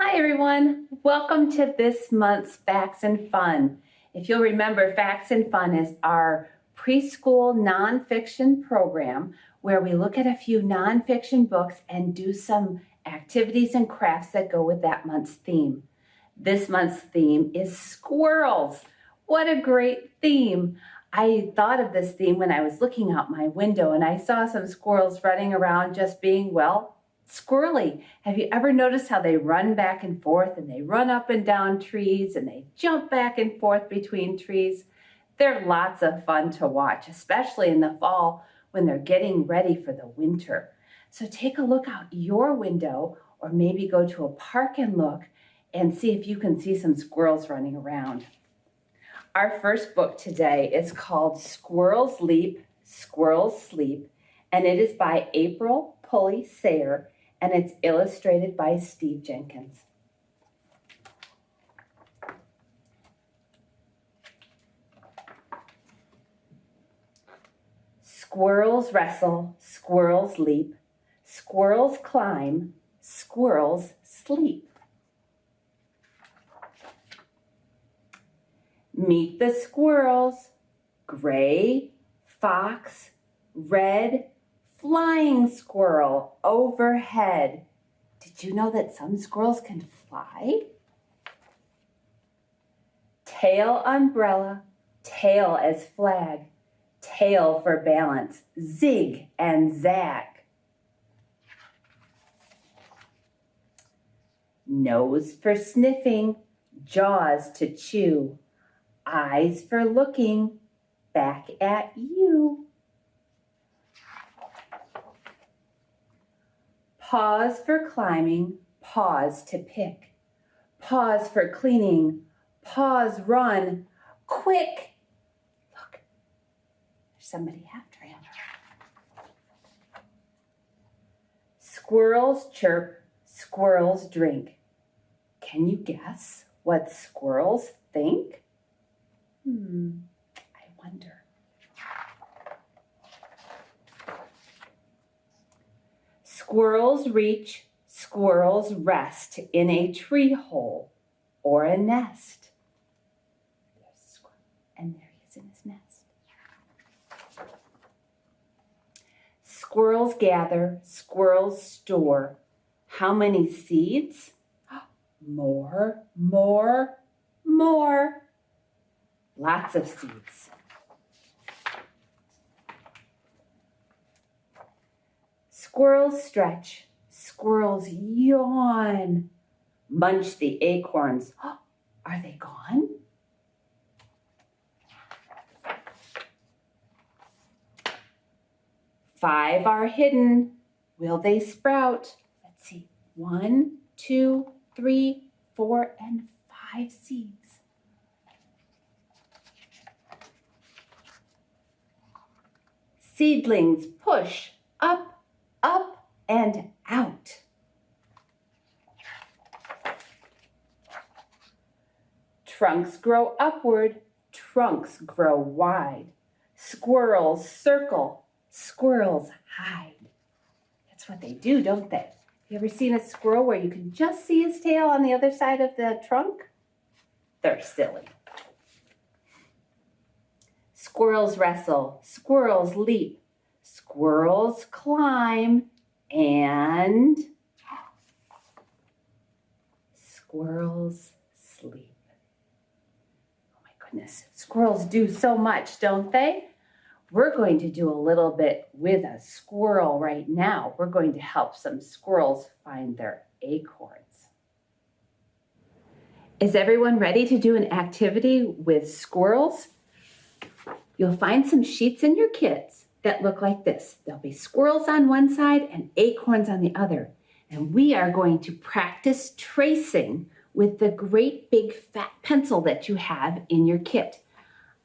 Hi everyone, welcome to this month's Facts and Fun. If you'll remember, Facts and Fun is our preschool nonfiction program where we look at a few nonfiction books and do some activities and crafts that go with that month's theme. This month's theme is squirrels. What a great theme. I thought of this theme when I was looking out my window and I saw some squirrels running around just being, squirrely. Have you ever noticed how they run back and forth and they run up and down trees and they jump back and forth between trees? They're lots of fun to watch, especially in the fall when they're getting ready for the winter. So take a look out your window or maybe go to a park and look and see if you can see some squirrels running around. Our first book today is called Squirrels Leap, Squirrels Sleep, and it is by Pulley, Sayre, and it's illustrated by Steve Jenkins. Squirrels wrestle, squirrels leap, squirrels climb, squirrels sleep. Meet the squirrels, gray, fox, red, flying squirrel overhead. Did you know that some squirrels can fly? Tail umbrella, tail as flag, tail for balance, zig and zag. Nose for sniffing, jaws to chew, eyes for looking back at you. Paws for climbing, paws to pick. Paws for cleaning, paws run. Quick! Look, there's somebody after him. Squirrels chirp, squirrels drink. Can you guess what squirrels think? I wonder. Squirrels reach, squirrels rest in a tree hole or a nest. There's a squirrel, and there he is in his nest. Squirrels gather, squirrels store. How many seeds? More, more, more. Lots of seeds. Squirrels stretch, squirrels yawn, munch the acorns. Are they gone? Five are hidden. Will they sprout? Let's see. 1, 2, 3, 4, and 5 seeds. Seedlings push up, up and out. Trunks grow upward, trunks grow wide. Squirrels circle, squirrels hide. That's what they do, don't they? You ever seen a squirrel where you can just see his tail on the other side of the trunk? They're silly. Squirrels wrestle, squirrels leap, squirrels climb, and squirrels sleep. Oh my goodness, squirrels do so much, don't they? We're going to do a little bit with a squirrel right now. We're going to help some squirrels find their acorns. Is everyone ready to do an activity with squirrels? You'll find some sheets in your kits that look like this. There'll be squirrels on one side and acorns on the other. And we are going to practice tracing with the great big fat pencil that you have in your kit.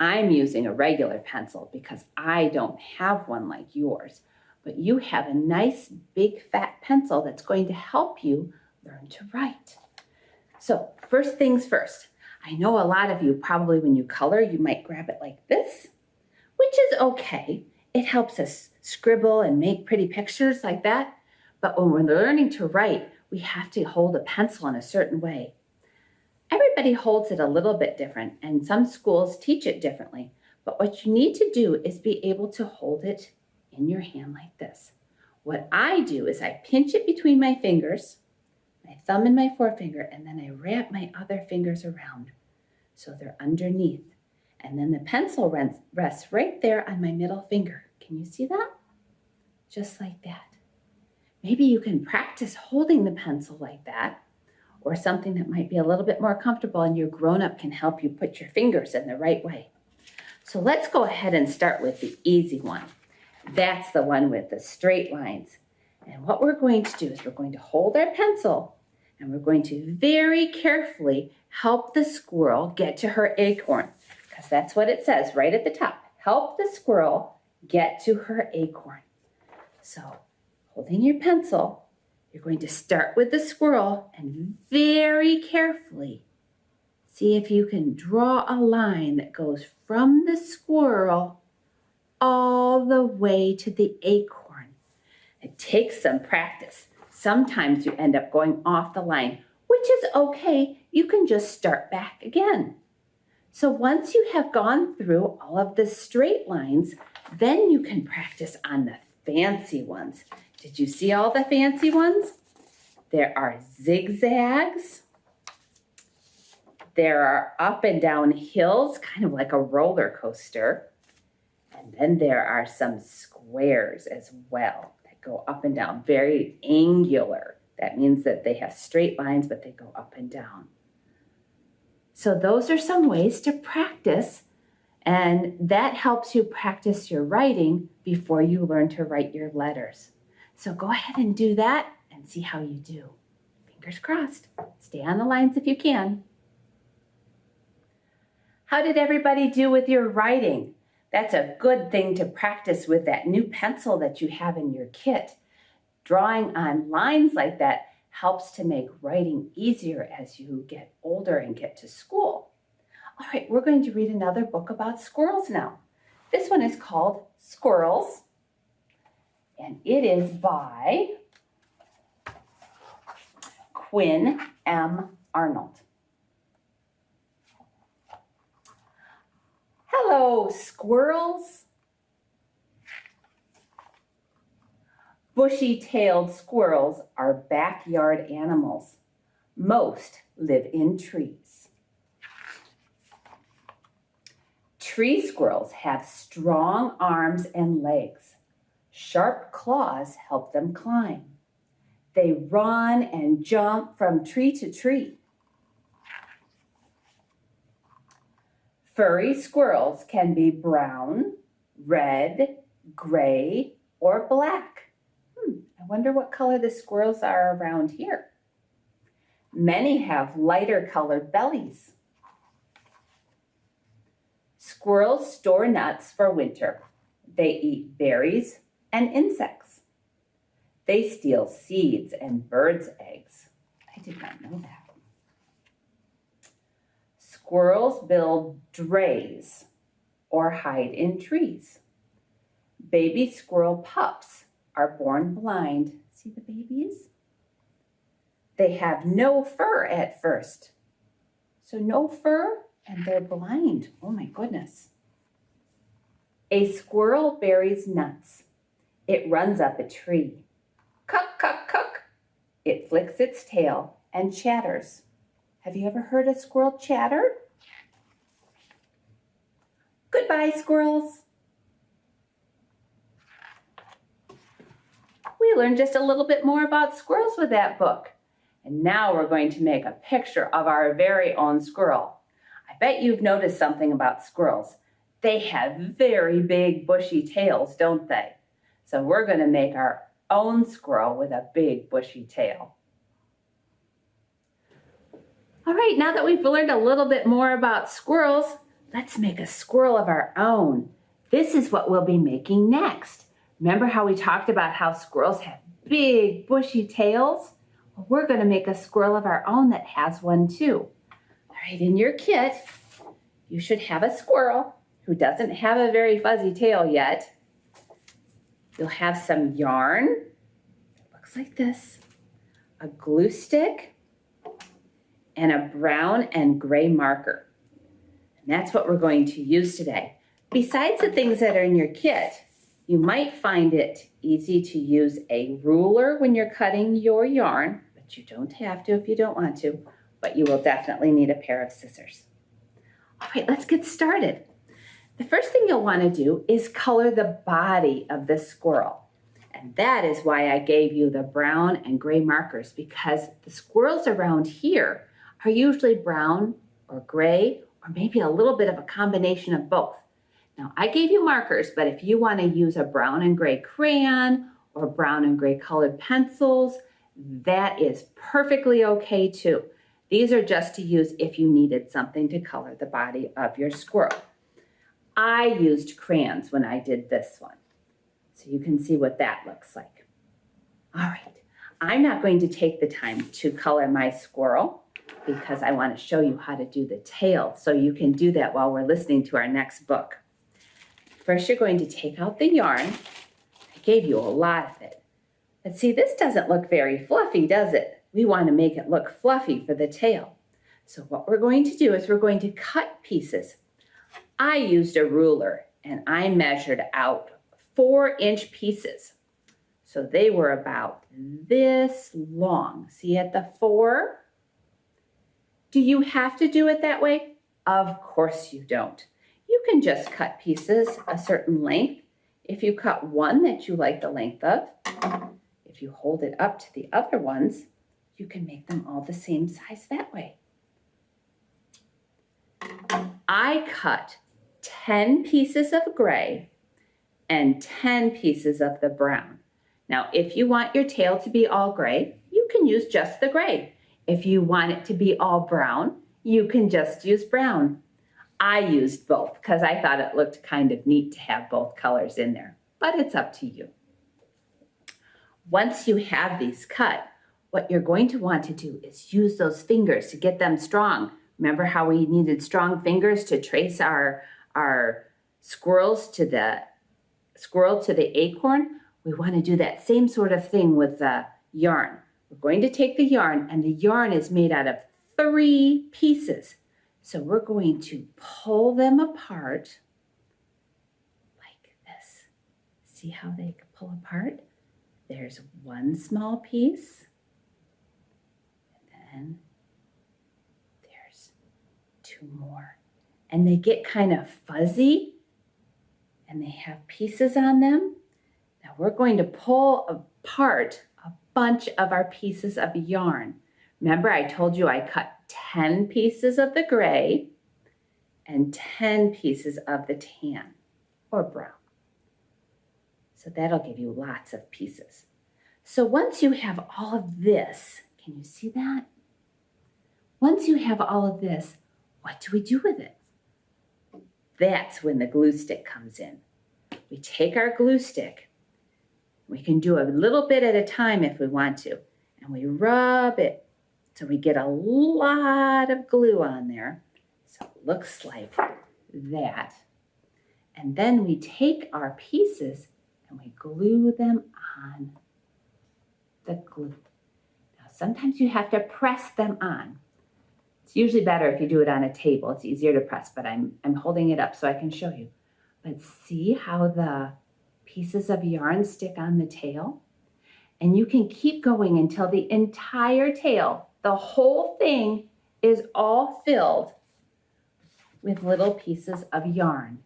I'm using a regular pencil because I don't have one like yours. But you have a nice big fat pencil that's going to help you learn to write. So first things first. I know a lot of you probably when you color, you might grab it like this, which is okay. It helps us scribble and make pretty pictures like that. But when we're learning to write, we have to hold a pencil in a certain way. Everybody holds it a little bit different, and some schools teach it differently. But what you need to do is be able to hold it in your hand like this. What I do is I pinch it between my fingers, my thumb and my forefinger, and then I wrap my other fingers around so they're underneath. And then the pencil rests right there on my middle finger. Can you see that? Just like that. Maybe you can practice holding the pencil like that, or something that might be a little bit more comfortable, and your grown-up can help you put your fingers in the right way. So let's go ahead and start with the easy one. That's the one with the straight lines. And what we're going to do is we're going to hold our pencil, and we're going to very carefully help the squirrel get to her acorn, because that's what it says right at the top. Help the squirrel get to her acorn. So holding your pencil, you're going to start with the squirrel and very carefully see if you can draw a line that goes from the squirrel all the way to the acorn. It takes some practice. Sometimes you end up going off the line, which is okay. You can just start back again. So once you have gone through all of the straight lines, then you can practice on the fancy ones. Did you see all the fancy ones? There are zigzags. There are up and down hills, kind of like a roller coaster. And then there are some squares as well that go up and down, very angular. That means that they have straight lines, but they go up and down. So those are some ways to practice, and that helps you practice your writing before you learn to write your letters. So go ahead and do that and see how you do. Fingers crossed. Stay on the lines if you can. How did everybody do with your writing? That's a good thing to practice with that new pencil that you have in your kit. Drawing on lines like that helps to make writing easier as you get older and get to school. All right, we're going to read another book about squirrels now. This one is called Squirrels, and it is by Quinn M. Arnold. Hello, squirrels. Bushy-tailed squirrels are backyard animals. Most live in trees. Tree squirrels have strong arms and legs. Sharp claws help them climb. They run and jump from tree to tree. Furry squirrels can be brown, red, gray, or black. I wonder what color the squirrels are around here. Many have lighter colored bellies. Squirrels store nuts for winter. They eat berries and insects. They steal seeds and birds' eggs. I did not know that. Squirrels build drays or hide in trees. Baby squirrel pups are born blind. See the babies? They have no fur at first. So no fur and they're blind. Oh my goodness. A squirrel buries nuts. It runs up a tree. Cuck, cuck, cuck. It flicks its tail and chatters. Have you ever heard a squirrel chatter? Goodbye, squirrels. We learned just a little bit more about squirrels with that book. And now we're going to make a picture of our very own squirrel. I bet you've noticed something about squirrels. They have very big bushy tails, don't they? So we're going to make our own squirrel with a big bushy tail. All right, now that we've learned a little bit more about squirrels, let's make a squirrel of our own. This is what we'll be making next. Remember how we talked about how squirrels have big bushy tails? Well, we're going to make a squirrel of our own that has one too. All right, in your kit, you should have a squirrel who doesn't have a very fuzzy tail yet. You'll have some yarn. It looks like this. a glue stick, and a brown and gray marker. And that's what we're going to use today. Besides the things that are in your kit, you might find it easy to use a ruler when you're cutting your yarn, but you don't have to if you don't want to, but you will definitely need a pair of scissors. All right, let's get started. The first thing you'll want to do is color the body of the squirrel. And that is why I gave you the brown and gray markers, because the squirrels around here are usually brown or gray, or maybe a little bit of a combination of both. Now, I gave you markers, but if you want to use a brown and gray crayon or brown and gray colored pencils, that is perfectly okay too. These are just to use if you needed something to color the body of your squirrel. I used crayons when I did this one, so you can see what that looks like. All right, I'm not going to take the time to color my squirrel because I want to show you how to do the tail, so you can do that while we're listening to our next book. First, you're going to take out the yarn. I gave you a lot of it. But see, this doesn't look very fluffy, does it? We want to make it look fluffy for the tail. So what we're going to do is we're going to cut pieces. I used a ruler and I measured out 4-inch pieces. So they were about this long. See at the 4? Do you have to do it that way? Of course you don't. You can just cut pieces a certain length. If you cut one that you like the length of, if you hold it up to the other ones, you can make them all the same size that way. I cut 10 pieces of gray and 10 pieces of the brown. Now, if you want your tail to be all gray, you can use just the gray. If you want it to be all brown, you can just use brown. I used both because I thought it looked kind of neat to have both colors in there, but it's up to you. Once you have these cut, what you're going to want to do is use those fingers to get them strong. Remember how we needed strong fingers to trace our squirrels to the squirrel to the acorn? We want to do that same sort of thing with the yarn. We're going to take the yarn, and the yarn is made out of 3 pieces. So we're going to pull them apart like this. See how they pull apart? There's one small piece, and then there's 2 more. And they get kind of fuzzy, and they have pieces on them. Now we're going to pull apart a bunch of our pieces of yarn. Remember, I told you I cut 10 pieces of the gray and 10 pieces of the tan or brown. So that'll give you lots of pieces. So once you have all of this, can you see that? Once you have all of this, what do we do with it? That's when the glue stick comes in. We take our glue stick. We can do a little bit at a time if we want to, and we rub it so we get a lot of glue on there. So it looks like that. And then we take our pieces and we glue them on the glue. Now, sometimes you have to press them on. It's usually better if you do it on a table. It's easier to press, but I'm holding it up so I can show you. But see how the pieces of yarn stick on the tail? And you can keep going until the entire tail, the whole thing, is all filled with little pieces of yarn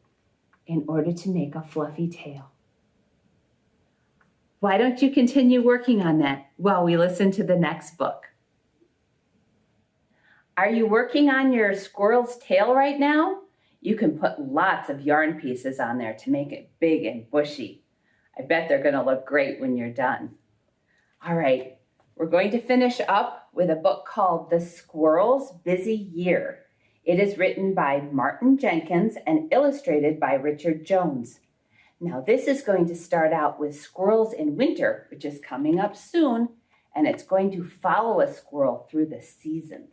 in order to make a fluffy tail. Why don't you continue working on that while we listen to the next book? Are you working on your squirrel's tail right now? You can put lots of yarn pieces on there to make it big and bushy. I bet they're going to look great when you're done. All right, we're going to finish up with a book called The Squirrel's Busy Year. It is written by Martin Jenkins and illustrated by Richard Jones. Now this is going to start out with squirrels in winter, which is coming up soon, and it's going to follow a squirrel through the seasons.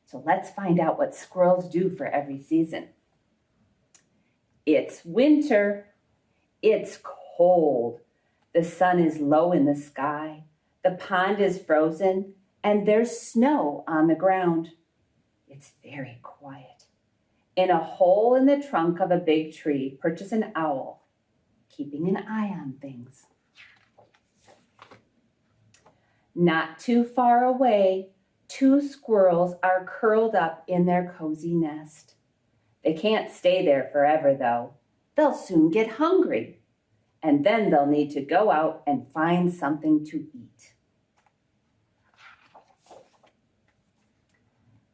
So let's find out what squirrels do for every season. It's winter. It's cold. The sun is low in the sky. The pond is frozen and there's snow on the ground. It's very quiet. In a hole in the trunk of a big tree perches an owl, keeping an eye on things. Not too far away, 2 squirrels are curled up in their cozy nest. They can't stay there forever, though. They'll soon get hungry, and then they'll need to go out and find something to eat.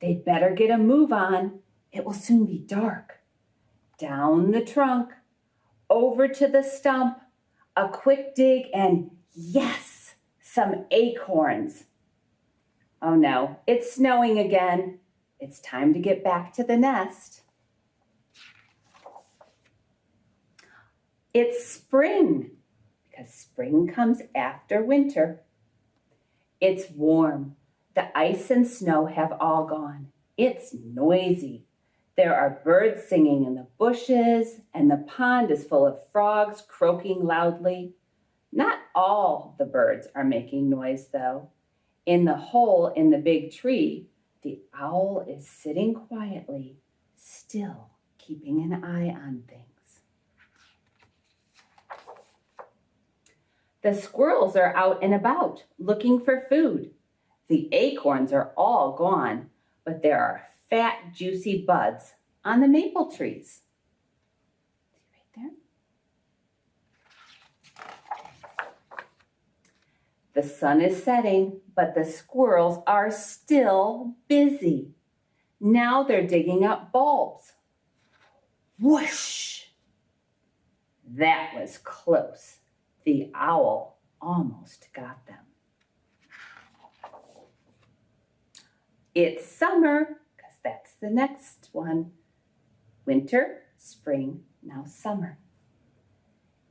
They'd better get a move on. It will soon be dark. Down the trunk, over to the stump, a quick dig, and yes, some acorns. Oh no, it's snowing again. It's time to get back to the nest. It's spring, because spring comes after winter. It's warm. The ice and snow have all gone. It's noisy. There are birds singing in the bushes, and the pond is full of frogs croaking loudly. Not all the birds are making noise, though. In the hole in the big tree, the owl is sitting quietly, still keeping an eye on things. The squirrels are out and about, looking for food. The acorns are all gone, but there are fat, juicy buds on the maple trees. See right there? The sun is setting, but the squirrels are still busy. Now they're digging up bulbs. Whoosh! That was close. The owl almost got them. It's summer, because that's the next one. Winter, spring, now summer.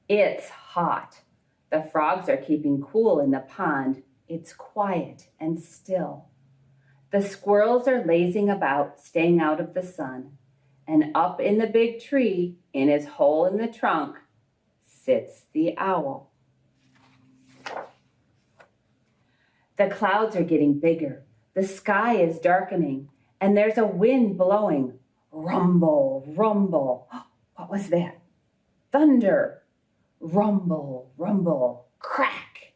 It's hot. The frogs are keeping cool in the pond. It's quiet and still. The squirrels are lazing about, staying out of the sun. And up in the big tree, in his hole in the trunk, sits the owl. The clouds are getting bigger. The sky is darkening, and there's a wind blowing. Rumble, rumble. What was that? Thunder. Rumble, rumble, crack.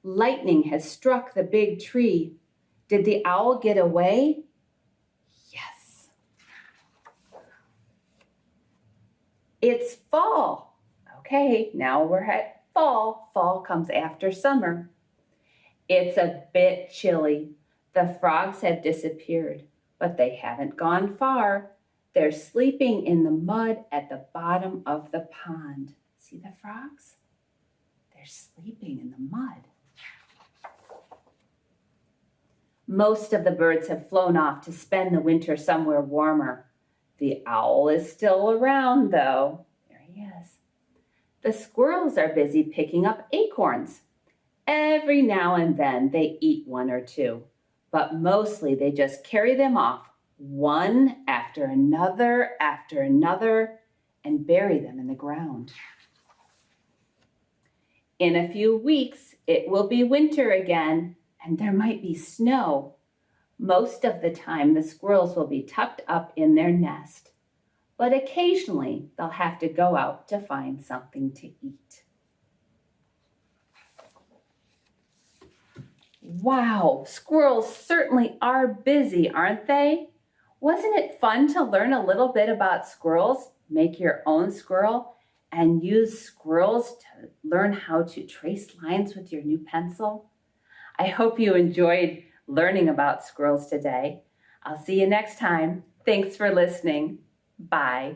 Lightning has struck the big tree. Did the owl get away? Yes. It's fall. Okay, now we're at fall. Fall comes after summer. It's a bit chilly. The frogs have disappeared, but they haven't gone far. They're sleeping in the mud at the bottom of the pond. See the frogs? They're sleeping in the mud. Most of the birds have flown off to spend the winter somewhere warmer. The owl is still around, though. There he is. The squirrels are busy picking up acorns. Every now and then they eat 1 or 2, but mostly they just carry them off, one after another, and bury them in the ground. In a few weeks, it will be winter again, and there might be snow. Most of the time, the squirrels will be tucked up in their nest, but occasionally they'll have to go out to find something to eat. Wow, squirrels certainly are busy, aren't they? Wasn't it fun to learn a little bit about squirrels, make your own squirrel, and use squirrels to learn how to trace lines with your new pencil? I hope you enjoyed learning about squirrels today. I'll see you next time. Thanks for listening. Bye.